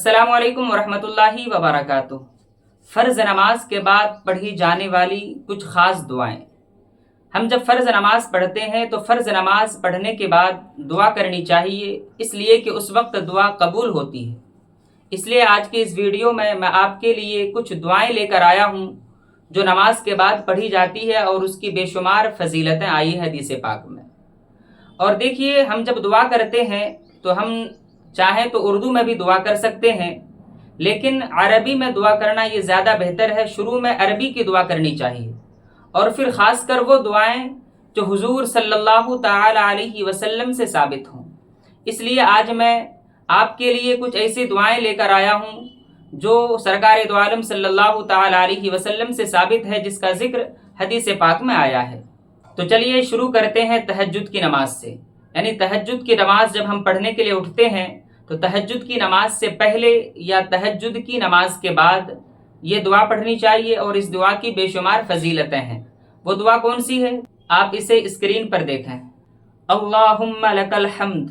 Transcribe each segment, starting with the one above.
السلام علیکم ورحمۃ اللہ وبرکاتہ۔ فرض نماز کے بعد پڑھی جانے والی کچھ خاص دعائیں۔ ہم جب فرض نماز پڑھتے ہیں تو فرض نماز پڑھنے کے بعد دعا کرنی چاہیے، اس لیے کہ اس وقت دعا قبول ہوتی ہے۔ اس لیے آج کی اس ویڈیو میں آپ کے لیے کچھ دعائیں لے کر آیا ہوں جو نماز کے بعد پڑھی جاتی ہے اور اس کی بے شمار فضیلتیں آئی ہیں حدیث پاک میں۔ اور دیکھیے، ہم جب دعا کرتے ہیں تو ہم چاہیں تو اردو میں بھی دعا کر سکتے ہیں، لیکن عربی میں دعا کرنا یہ زیادہ بہتر ہے۔ شروع میں عربی کی دعا کرنی چاہیے، اور پھر خاص کر وہ دعائیں جو حضور صلی اللہ تعالی علیہ وسلم سے ثابت ہوں۔ اس لیے آج میں آپ کے لیے کچھ ایسی دعائیں لے کر آیا ہوں جو سرکار دو عالم صلی اللہ تعالی علیہ وسلم سے ثابت ہے، جس کا ذکر حدیث پاک میں آیا ہے۔ تو چلیے شروع کرتے ہیں تہجد کی نماز سے۔ یعنی تہجد کی نماز جب ہم پڑھنے کے لیے اٹھتے ہیں تو تہجد کی نماز سے پہلے یا تہجد کی نماز کے بعد یہ دعا پڑھنی چاہیے، اور اس دعا کی بے شمار فضیلتیں ہیں۔ وہ دعا کون سی ہے؟ آپ اسے اسکرین پر دیکھیں۔ اللہم لک الحمد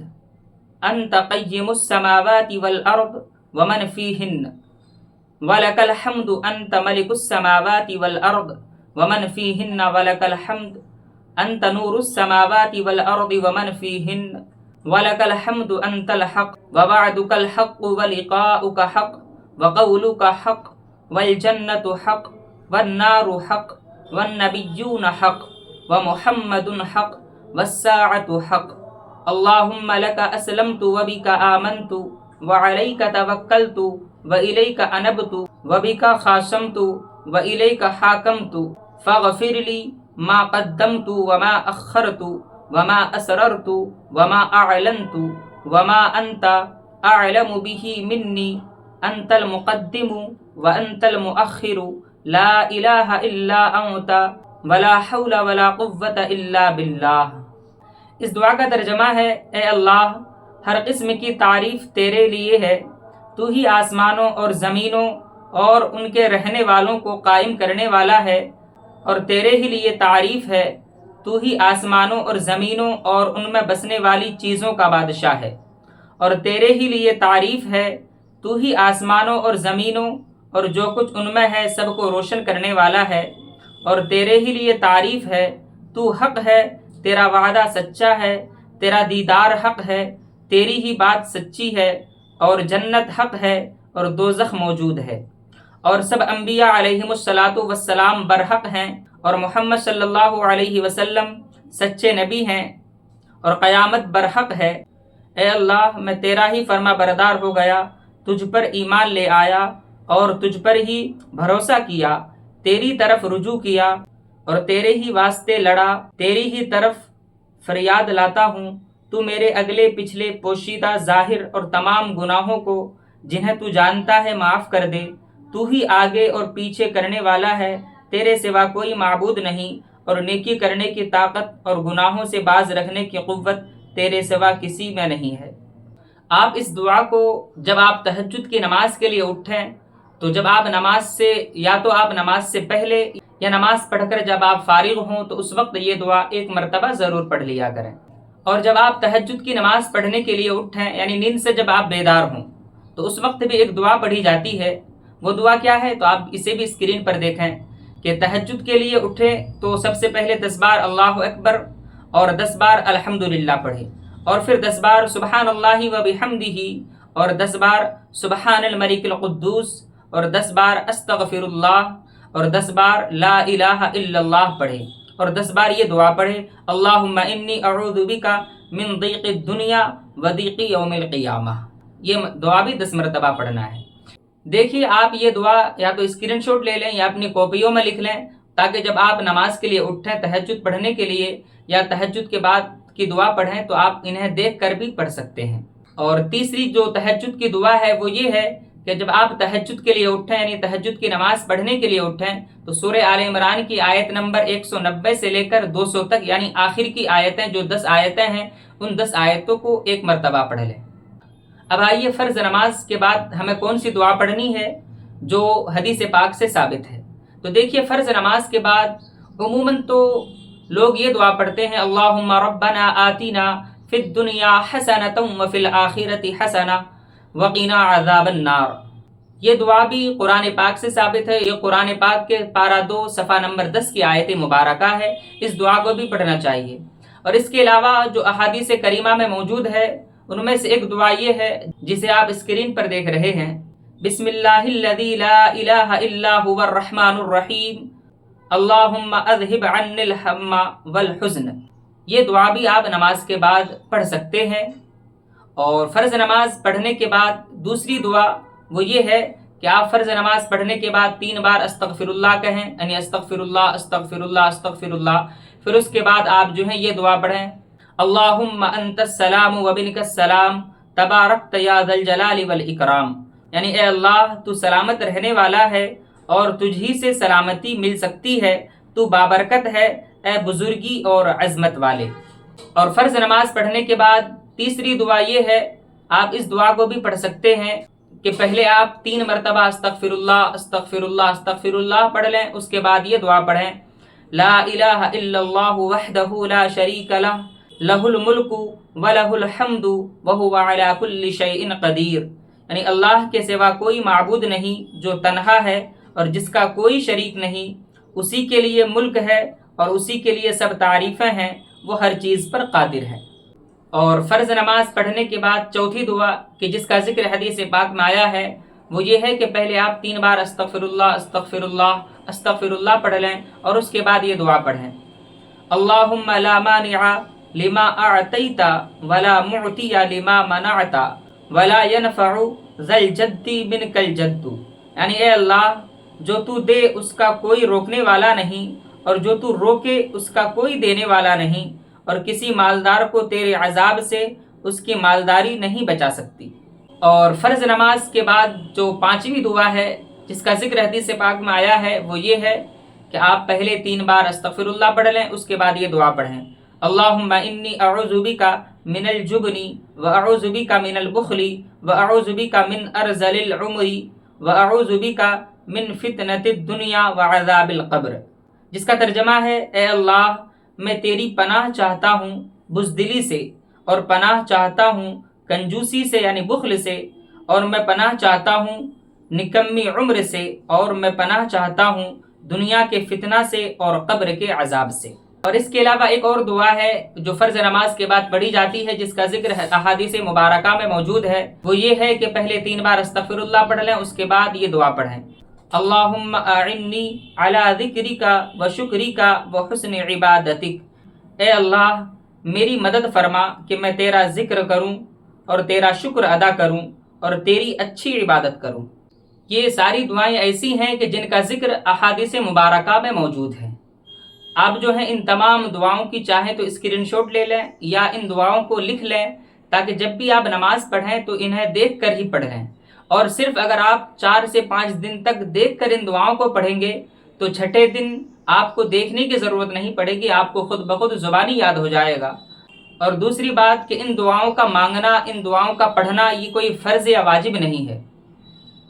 انت قیم السماوات والارض ومن فیہن ولک الحمد انت ملک السماوات والارض ومن فیہن ولک الحمد انت نور السماوات والارض ومن فیہن وَلَكَ الْحَمْدُ أَنْتَ الْحَقُّ وَوَعْدُكَ الْحَقُّ وَلِقَاؤُكَ حَقٌّ وَقَوْلُكَ حَقٌّ وَالْجَنَّةُ حَقٌّ وَالنَّارُ حَقٌّ وَالنَّبِيُّونَ حَقٌّ وَمُحَمَّدٌ حَقٌّ وَالسَّاعَةُ حَقٌّ اللهم لك أسلمت وبك آمنت وعليك توكلت وإليك أنبت وبك خاصمت وإليك حاكمت فاغفر لي ما قدمت وما أخرت وما أسررت وما أعلنت وما أنت أعلم به مني أنت المقدم وأنت المؤخر لا إله إلا أنت ولا حول ولا قوة إلا بالله۔ اس دعا کا ترجمہ ہے: اے اللہ، ہر قسم کی تعریف تیرے لیے ہے، تو ہی آسمانوں اور زمینوں اور ان کے رہنے والوں کو قائم کرنے والا ہے، اور تیرے ہی لیے تعریف ہے، تو ہی آسمانوں اور زمینوں اور ان میں بسنے والی چیزوں کا بادشاہ ہے، اور تیرے ہی لیے تعریف ہے، تو ہی آسمانوں اور زمینوں اور جو کچھ ان میں ہے سب کو روشن کرنے والا ہے، اور تیرے ہی لیے تعریف ہے، تو حق ہے، تیرا وعدہ سچا ہے، تیرا دیدار حق ہے، تیری ہی بات سچی ہے، اور جنت حق ہے اور دوزخ موجود ہے، اور سب انبیاء علیہم الصلاۃ برحق ہیں، اور محمد صلی اللہ علیہ وسلم سچے نبی ہیں، اور قیامت برحق ہے۔ اے اللہ، میں تیرا ہی فرما بردار ہو گیا، تجھ پر ایمان لے آیا اور تجھ پر ہی بھروسہ کیا، تیری طرف رجوع کیا اور تیرے ہی واسطے لڑا، تیری ہی طرف فریاد لاتا ہوں۔ تو میرے اگلے پچھلے پوشیدہ ظاہر اور تمام گناہوں کو جنہیں تو جانتا ہے معاف کر دے۔ تو ہی آگے اور پیچھے کرنے والا ہے، تیرے سوا کوئی معبود نہیں، اور نیکی کرنے کی طاقت اور گناہوں سے باز رکھنے کی قوت تیرے سوا کسی میں نہیں ہے۔ آپ اس دعا کو جب آپ تہجد کی نماز کے لیے اٹھیں تو جب آپ نماز سے یا تو آپ نماز سے پہلے یا نماز پڑھ کر جب آپ فارغ ہوں تو اس وقت یہ دعا ایک مرتبہ ضرور پڑھ لیا کریں۔ اور جب آپ تہجد کی نماز پڑھنے کے لیے اٹھیں، یعنی نیند سے جب آپ بیدار ہوں، تو اس وقت بھی ایک دعا پڑھی جاتی ہے۔ وہ دعا کیا ہے؟ تو آپ اسے بھی اسکرین پر دیکھیں کہ تہجد کے لیے اٹھے تو سب سے پہلے 10 بار اللہ اکبر اور 10 بار الحمدللہ پڑھے، اور پھر 10 بار سبحان اللہ و بحمدہ، اور 10 بار سبحان الملک القدوس، اور 10 بار استغفر اللہ، اور 10 بار لا الہ الا اللہ پڑھے، اور 10 بار یہ دعا پڑھے: اللہم انی اعوذ بک من ضیق الدنیا و ضیق یوم القیامہ۔ یہ دعا بھی 10 مرتبہ پڑھنا ہے۔ دیکھیے، آپ یہ دعا یا تو اسکرین شاٹ لے لیں یا اپنی کاپیوں میں لکھ لیں، تاکہ جب آپ نماز کے لیے اٹھیں تہجد پڑھنے کے لیے یا تہجد کے بعد کی دعا پڑھیں تو آپ انہیں دیکھ کر بھی پڑھ سکتے ہیں۔ اور تیسری جو تہجد کی دعا ہے وہ یہ ہے کہ جب آپ تہجد کے لیے اٹھیں، یعنی تہجد کی نماز پڑھنے کے لیے اٹھیں، تو سورہ آل عمران کی آیت نمبر 190 سے لے کر 200 تک، یعنی آخر کی آیتیں جو 10 آیتیں ہیں، ان 10 آیتوں کو ایک مرتبہ پڑھ لیں۔ اب آئیے، فرض نماز کے بعد ہمیں کون سی دعا پڑھنی ہے جو حدیث پاک سے ثابت ہے؟ تو دیکھیے، فرض نماز کے بعد عموماً تو لوگ یہ دعا پڑھتے ہیں: اللہم ربنا آتنا فی الدنیا حسنۃ وفی الآخرۃ حسنۃ وقنا عذاب النار۔ یہ دعا بھی قرآن پاک سے ثابت ہے، یہ قرآن پاک کے پارہ 2 صفحہ نمبر 10 کی آیت مبارکہ ہے، اس دعا کو بھی پڑھنا چاہیے۔ اور اس کے علاوہ جو احادیث کریمہ میں موجود ہے ان میں سے ایک دعا یہ ہے جسے آپ اسکرین پر دیکھ رہے ہیں، بسم اللہ الذی لا الہ الا هو الرحمن الرحیم اللہم اذہب عنی الہم والحزن۔ یہ دعا بھی آپ نماز کے بعد پڑھ سکتے ہیں۔ اور فرض نماز پڑھنے کے بعد دوسری دعا وہ یہ ہے کہ آپ فرض نماز پڑھنے کے بعد 3 بار استغفر اللہ کہیں، یعنی استغفر اللہ استغفر اللہ استغفر اللہ۔ پھر اس کے بعد آپ جو ہیں یہ دعا پڑھیں، اللہم انت السلام و منک السلام تبارکت یا ذا الجلال والاکرام، یعنی اے اللہ تو سلامت رہنے والا ہے اور تجھ ہی سے سلامتی مل سکتی ہے، تو بابرکت ہے اے بزرگی اور عظمت والے۔ اور فرض نماز پڑھنے کے بعد تیسری دعا یہ ہے، آپ اس دعا کو بھی پڑھ سکتے ہیں کہ پہلے آپ 3 مرتبہ استغفر اللہ استغفر اللہ استغفر اللہ پڑھ لیں، اس کے بعد یہ دعا پڑھیں، لا الہ الا اللہ وحدہ لا شریک لہ لہ الملک ولہ الحمد وہو علی کل شیء قدیر، یعنی اللہ کے سوا کوئی معبود نہیں جو تنہا ہے اور جس کا کوئی شریک نہیں، اسی کے لیے ملک ہے اور اسی کے لیے سب تعریفیں ہیں، وہ ہر چیز پر قادر ہے۔ اور فرض نماز پڑھنے کے بعد چوتھی دعا کہ جس کا ذکر حدیث پاک میں آیا ہے وہ یہ ہے کہ پہلے آپ 3 بار استغفر اللہ استغفر اللہ استغفر اللہ پڑھ لیں اور اس کے بعد یہ دعا پڑھیں، اللہم لا مانع لما اعطیت ولا معطی لما منعت ولا ينفع ذا الجد منک الجد، یعنی اے اللہ جو تو دے اس کا کوئی روکنے والا نہیں اور جو تو روکے اس کا کوئی دینے والا نہیں، اور کسی مالدار کو تیرے عذاب سے اس کی مالداری نہیں بچا سکتی۔ اور فرض نماز کے بعد جو 5ویں دعا ہے جس کا ذکر حدیث پاک میں آیا ہے وہ یہ ہے کہ آپ پہلے 3 بار استغفر اللہ پڑھ لیں، اس کے بعد یہ دعا پڑھیں، اللہم انی اعوذ بک من الجبن واعوذ بک من البخل واعوذ بک من ارذل العمر واعوذ بک من فتنۃ الدنیا وعذاب القبر، جس کا ترجمہ ہے اے اللہ میں تیری پناہ چاہتا ہوں بزدلی سے، اور پناہ چاہتا ہوں کنجوسی سے یعنی بخل سے، اور میں پناہ چاہتا ہوں نکمی عمر سے، اور میں پناہ چاہتا ہوں دنیا کے فتنہ سے اور قبر کے عذاب سے۔ اور اس کے علاوہ ایک اور دعا ہے جو فرض نماز کے بعد پڑھی جاتی ہے جس کا ذکر احادیث مبارکہ میں موجود ہے، وہ یہ ہے کہ پہلے 3 بار استغفر اللہ پڑھ لیں، اس کے بعد یہ دعا پڑھیں، اللہم اعنی علی ذکرک و شکرک و حسن عبادتک، اے اللہ میری مدد فرما کہ میں تیرا ذکر کروں اور تیرا شکر ادا کروں اور تیری اچھی عبادت کروں۔ یہ ساری دعائیں ایسی ہیں کہ جن کا ذکر احادیث مبارکہ میں موجود ہے۔ آپ جو ہیں ان تمام دعاؤں کی چاہیں تو اسکرین شاٹ لے لیں یا ان دعاؤں کو لکھ لیں تاکہ جب بھی آپ نماز پڑھیں تو انہیں دیکھ کر ہی پڑھیں، اور صرف اگر آپ 4 سے 5 دن تک دیکھ کر ان دعاؤں کو پڑھیں گے تو چھٹے دن آپ کو دیکھنے کی ضرورت نہیں پڑے گی، آپ کو خود بخود زبانی یاد ہو جائے گا۔ اور دوسری بات کہ ان دعاؤں کا مانگنا، ان دعاؤں کا پڑھنا یہ کوئی فرض یا واجب نہیں ہے،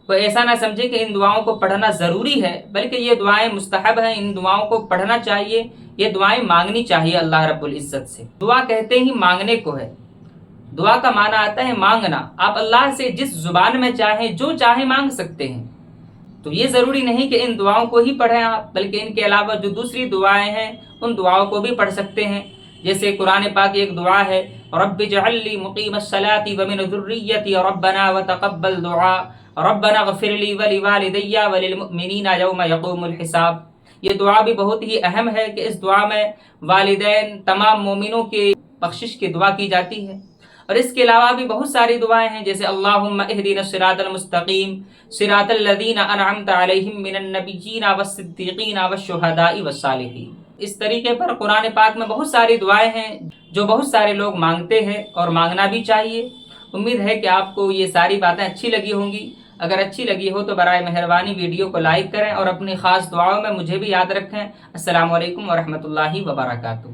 کوئی ایسا نہ سمجھے کہ ان دعاؤں کو پڑھنا ضروری ہے، بلکہ یہ دعائیں مستحب ہیں، ان دعاؤں کو پڑھنا چاہیے، یہ دعائیں مانگنی چاہیے اللہ رب العزت سے۔ دعا کہتے ہی مانگنے کو ہے، دعا کا معنی آتا ہے مانگنا، آپ اللہ سے جس زبان میں چاہیں جو چاہیں مانگ سکتے ہیں، تو یہ ضروری نہیں کہ ان دعاؤں کو ہی پڑھیں آپ، بلکہ ان کے علاوہ جو دوسری دعائیں ہیں ان دعاؤں کو بھی پڑھ سکتے ہیں، جیسے قرآن پاک ایک دعا ہے رب اجعل لی مقیم الصلاۃ ومن ذریتی ربنا وتقبل دعاء ربنا اغفر لی ولوالدی وللمؤمنین یوم یقوم الحساب۔ یہ دعا بھی بہت ہی اہم ہے کہ اس دعا میں والدین تمام مومنوں کی بخشش کی دعا کی جاتی ہے۔ اور اس کے علاوہ بھی بہت ساری دعائیں ہیں جیسے اللہم اہدنا الصراط المستقیم صراط الذین انعمت علیہم من النبیین والصدیقین والشہداء والصالحین۔ اس طریقے پر قرآن پاک میں بہت ساری دعائیں ہیں جو بہت سارے لوگ مانگتے ہیں اور مانگنا بھی چاہیے۔ امید ہے کہ آپ کو یہ ساری باتیں اچھی لگی ہوں گی، اگر اچھی لگی ہو تو برائے مہربانی ویڈیو کو لائک کریں اور اپنی خاص دعاؤں میں مجھے بھی یاد رکھیں۔ السلام علیکم ورحمۃ اللہ وبرکاتہ۔